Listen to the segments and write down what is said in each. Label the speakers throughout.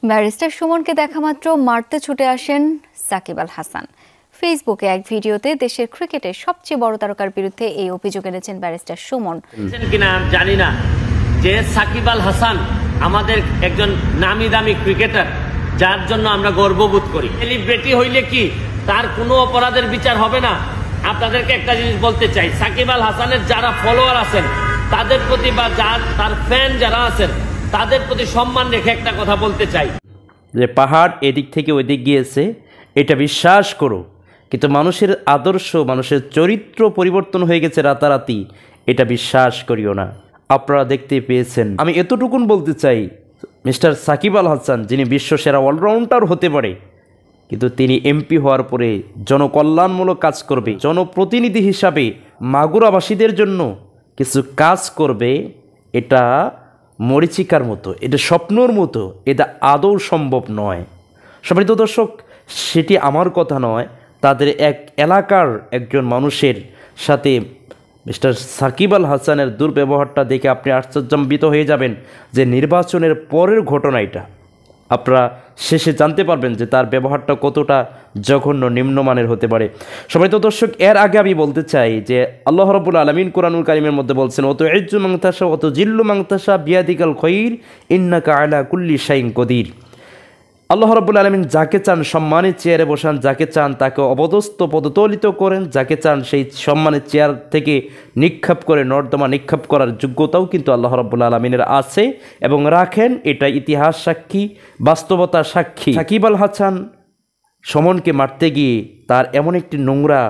Speaker 1: Barrister সুমনকে দেখামাত্র মারতে ছুটে আসেন সাকিব আল হাসান। ফেসবুকে এক ভিডিওতে দেশের ক্রিকেটের সবচেয়ে বড় তারকার বিরুদ্ধে এই অভিযোগ এনেছেন ব্যারিস্টার সুমন।
Speaker 2: কিনা জানি না যে সাকিব আল হাসান আমাদের একজন নামি দামি ক্রিকেটার, যার জন্য আমরা গর্ববোধ করি। সেলিব্রিটি হইলে কি তার কোনো অপরাধের বিচার হবে না? আপনাদেরকে একটা জিনিস বলতে চাই, সাকিব আল হাসানের যারা ফলোয়ার আছেন তাদের প্রতি বা তার ফ্যান যারা আছেন তাদের প্রতি সম্মান রেখে একটা কথা বলতে চাই
Speaker 3: যে পাহাড় এদিক থেকে ওইদিক গিয়েছে, এটা বিশ্বাস করো, কিন্তু মানুষের আদর্শ, মানুষের চরিত্র পরিবর্তন হয়ে গেছে রাতারাতি, এটা বিশ্বাস করিও না। আপনারা দেখতে পেয়েছেন। আমি এতটুকুন বলতে চাই, মিস্টার সাকিব আল হাসান যিনি বিশ্বসেরা অলরাউন্ডার হতে পারে, কিন্তু তিনি এমপি হওয়ার পরে জনকল্যাণমূলক কাজ করবে, জনপ্রতিনিধি হিসাবে মাগুরাবাসীদের জন্য কিছু কাজ করবে, এটা মরীচিকার মতো, এটা স্বপ্নর মতো, এটা আদৌ সম্ভব নয়। সম্মানিত দর্শক, সেটি আমার কথা নয়, তাদের এক এলাকার একজন মানুষের সাথে মিস্টার সাকিব আল হাসানের দুর্ব্যবহারটা দেখে আপনি আশ্চর্যান্বিত হয়ে যাবেন যে নির্বাচনের পরের ঘটনা এটা। আপনারা শেষে জানতে পারবেন যে তার ব্যবহারটা কতটা জঘন্য নিম্নমানের হতে পারে। সম্মানিত দর্শক, এর আগে আমি বলতে চাই যে আল্লাহ রাব্বুল আলামিন কুরআনুল কারীমের মধ্যে বলছেন, অত ইজ্জু মান তাশা অত জিল্লু মান তাশা বিয়াদিকাল খায়র ইন্নাকা আলা কুল্লি শাইইন কদির। আল্লাহ রাব্বুল আলামিন যাকে চান সম্মানের চেয়ারে বসান, যাকে চান তাকে অপদস্থ পদতলিত করেন, যাকে চান সেই সম্মানের চেয়ার থেকে নিক্ষেপ করে নর্দমা নিক্ষেপ করার যোগ্যতাও কিন্তু আল্লাহ রাব্বুল আলামিনের আছে এবং রাখেন। এটা ইতিহাস সাক্ষী, বাস্তবতা সাক্ষী। সাকিব আল হাসান সুমনকে মারতে গিয়ে তার এমন একটি নোংরা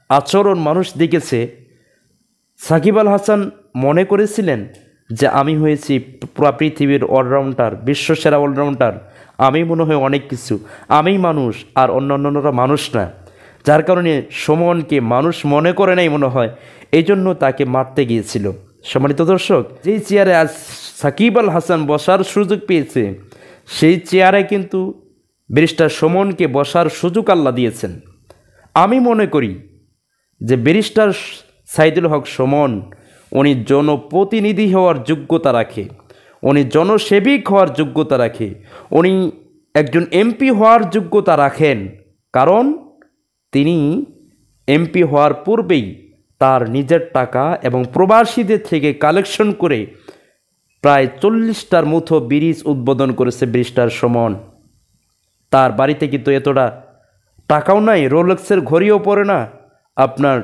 Speaker 3: আচরণ মানুষ দেখেছে, সাকিব আল হাসান মনে করেছিলেন যে আমি হয়েছি পুরো পৃথিবীর অলরাউন্ডার, বিশ্বসেরা অলরাউন্ডার, আমি মনে হয় অনেক কিছু, আমি মানুষ আর অন্যান্যরা মানুষ না, যার কারণে সুমনকে মানুষ মনে করে নাই মনে হয়, এই জন্য তাকে মারতে গিয়েছিল। সম্মানিত দর্শক, যেই চেয়ারে আজ সাকিব আল হাসান বসার সুযোগ পেয়েছে, সেই চেয়ারে কিন্তু ব্যারিস্টার সুমনকে বসার সুযোগ আল্লাহ দিয়েছেন। আমি মনে করি যে ব্যারিস্টার সাইদুল হক সুমন উনি জনপ্রতিনিধি হওয়ার যোগ্যতা রাখে, উনি জনসেবিক হওয়ার যোগ্যতা রাখে, উনি একজন এমপি হওয়ার যোগ্যতা রাখেন। কারণ তিনি এমপি হওয়ার পূর্বেই তার নিজের টাকা এবং প্রবাসীদের থেকে কালেকশন করে প্রায় 40টার মতো ব্রিজ উদ্বোধন করেছে ব্যারিস্টার সুমন। তার বাড়িতে কিন্তু এতটা টাকাও নাই, রোলেক্সের ঘড়িও পরে না, আপনার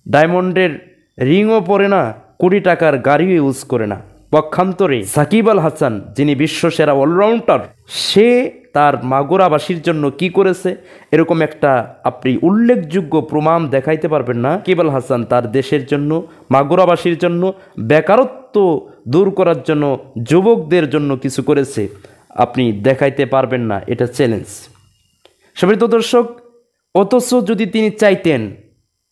Speaker 3: ডায়মন্ডের রিংও পরে না, কোটি টাকার গাড়িও ইউজ করে না। পক্ষান্তরে সাকিব আল হাসান যিনি বিশ্বসেরা অলরাউন্ডার, সে তার মাগুরাবাসীর জন্য কি করেছে এরকম একটা আপনি উল্লেখযোগ্য প্রমাণ দেখাইতে পারবেন না। সাকিব আল হাসান তার দেশের জন্য, মাগুরাবাসীর জন্য, বেকারত্ব দূর করার জন্য, যুবকদের জন্য কিছু করেছে, আপনি দেখাইতে পারবেন না, এটা চ্যালেঞ্জ। সম্মানিত দর্শক, অথচ যদি তিনি চাইতেন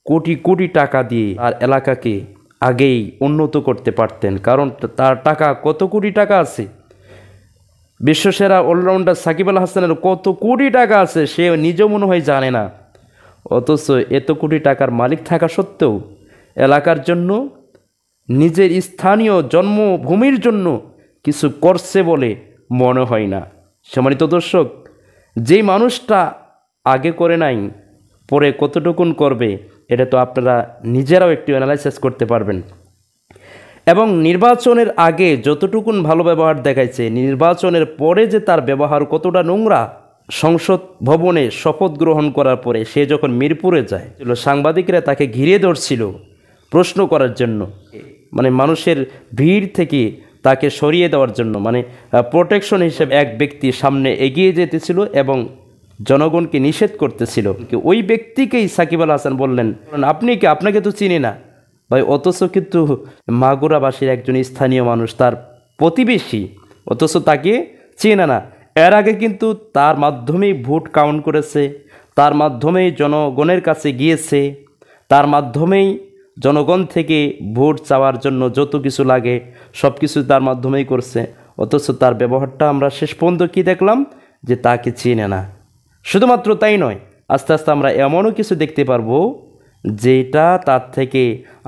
Speaker 3: কোটি কোটি টাকা দিয়ে আর এলাকাকে আগেই উন্নত করতে পারতেন, কারণ তার টাকা কত কোটি টাকা আছে। বিশ্বসেরা অলরাউন্ডার সাকিব আল হাসানের কত কোটি টাকা আছে সে নিজেও মনে হয় জানে না। অথচ এত কোটি টাকার মালিক থাকা সত্ত্বেও এলাকার জন্য, নিজের স্থানীয় জন্মভূমির জন্য কিছু করছে বলে মনে হয় না। সম্মানিত দর্শক, যেই মানুষটা আগে করে নাই পরে কতটুকুন করবে এটা তো আপনারা নিজেরাও একটু অ্যানালাইসিস করতে পারবেন। এবং নির্বাচনের আগে যতটুকুন ভালো ব্যবহার দেখাইছে, নির্বাচনের পরে যে তার ব্যবহার কতটা নোংরা। সংসদ ভবনে শপথ গ্রহণ করার পরে সে যখন মিরপুরে যায়, সাংবাদিকরা তাকে ঘিরে ধরছিল প্রশ্ন করার জন্য, মানে মানুষের ভিড় থেকে তাকে সরিয়ে দেওয়ার জন্য, মানে প্রোটেকশন হিসেবে এক ব্যক্তি সামনে এগিয়ে যেতেছিল এবং জনগণকে নিষেধ করতেছিল। ওই ব্যক্তিকেই সাকিব আল হাসান বললেন, আপনি কি, আপনাকে তো চিনি না ভাই। অথচ কিন্তু মাগুরাবাসীর একজন স্থানীয় মানুষ, তার প্রতিবেশী, অথচ তাকে চেনে না। এর আগে কিন্তু তার মাধ্যমেই ভোট কাউন্ট করেছে, তার মাধ্যমেই জনগণের কাছে গিয়েছে, তার মাধ্যমেই জনগণ থেকে ভোট চাওয়ার জন্য যত কিছু লাগে সব কিছু তার মাধ্যমেই করছে। অথচ তার ব্যবহারটা আমরা শেষ পর্যন্ত কী দেখলাম, যে তাকে চেনে না। শুধুমাত্র তাই নয়, আস্তে আস্তে আমরা এমনও কিছু দেখতে পারবো যেটা তার থেকে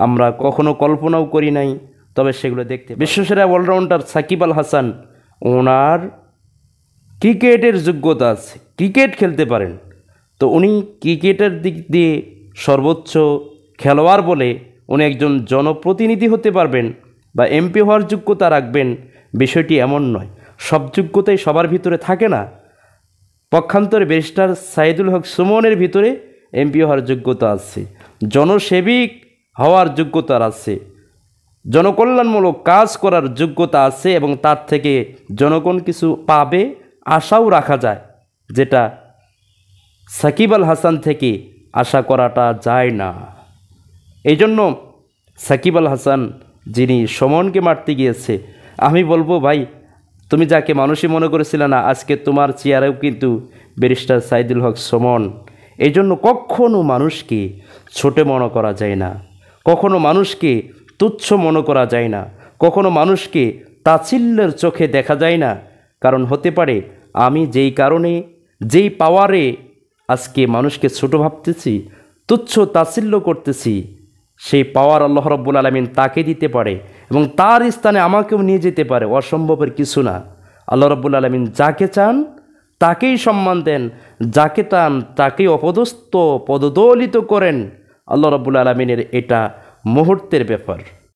Speaker 3: আমরা কখনো কল্পনাও করি নাই, তবে সেগুলো দেখতে। বিশ্বসেরা অলরাউন্ডার সাকিব আল হাসান ওনার ক্রিকেটের যোগ্যতা আছে, ক্রিকেট খেলতে পারেন, তো উনি ক্রিকেটের দিক দিয়ে সর্বোচ্চ খেলোয়াড় বলে উনি একজন জনপ্রতিনিধি হতে পারবেন বা এমপি হওয়ার যোগ্যতা রাখবেন, বিষয়টি এমন নয়। সব যোগ্যতাই সবার ভিতরে থাকে না। পক্ষান্তরে ব্যারিস্টার সাইদুল হক সুমনের ভিতরে এমপি হওয়ার যোগ্যতা আছে, জনসেবিক হওয়ার যোগ্যতা আছে, জনকল্যাণমূলক কাজ করার যোগ্যতা আছে, এবং তার থেকে জনগণ কিছু পাবে আশাও রাখা যায়, যেটা সাকিব আল হাসান থেকে আশা করাটা যায় না। এই জন্য সাকিব আল হাসান যিনি সুমনকে মারতে গিয়েছে, আমি বলবো ভাই, তুমি যাকে মানুষই মনে করেছিলে না, আজকে তোমার চেয়ারেও কিন্তু ব্যারিস্টার সাইদুল হক সুমন। এই জন্য কখনও মানুষকে ছোট মনে করা যায় না, কখনো মানুষকে তুচ্ছ মনে করা যায় না, কখনো মানুষকে তাচ্ছিল্যের চোখে দেখা যায় না। কারণ হতে পারে আমি যেই কারণে, যেই পাওয়ারে আজকে মানুষকে ছোট ভাবতেছি, তুচ্ছ তাচ্ছিল্য করতেছি, সেই পাওয়ার আল্লাহ রাব্বুল আলামিন তাকে দিতে পারে এবং তার স্থানে আমাকেও নিয়ে যেতে পারে। অসম্ভবের কিছু না। আল্লাহ রাব্বুল আলামিন যাকে চান তাকেই সম্মান দেন, যাকে চান তাকেই অপদস্থ পদদলিত করেন। আল্লাহ রাব্বুল আলামিনের এটা মুহূর্তের ব্যাপার।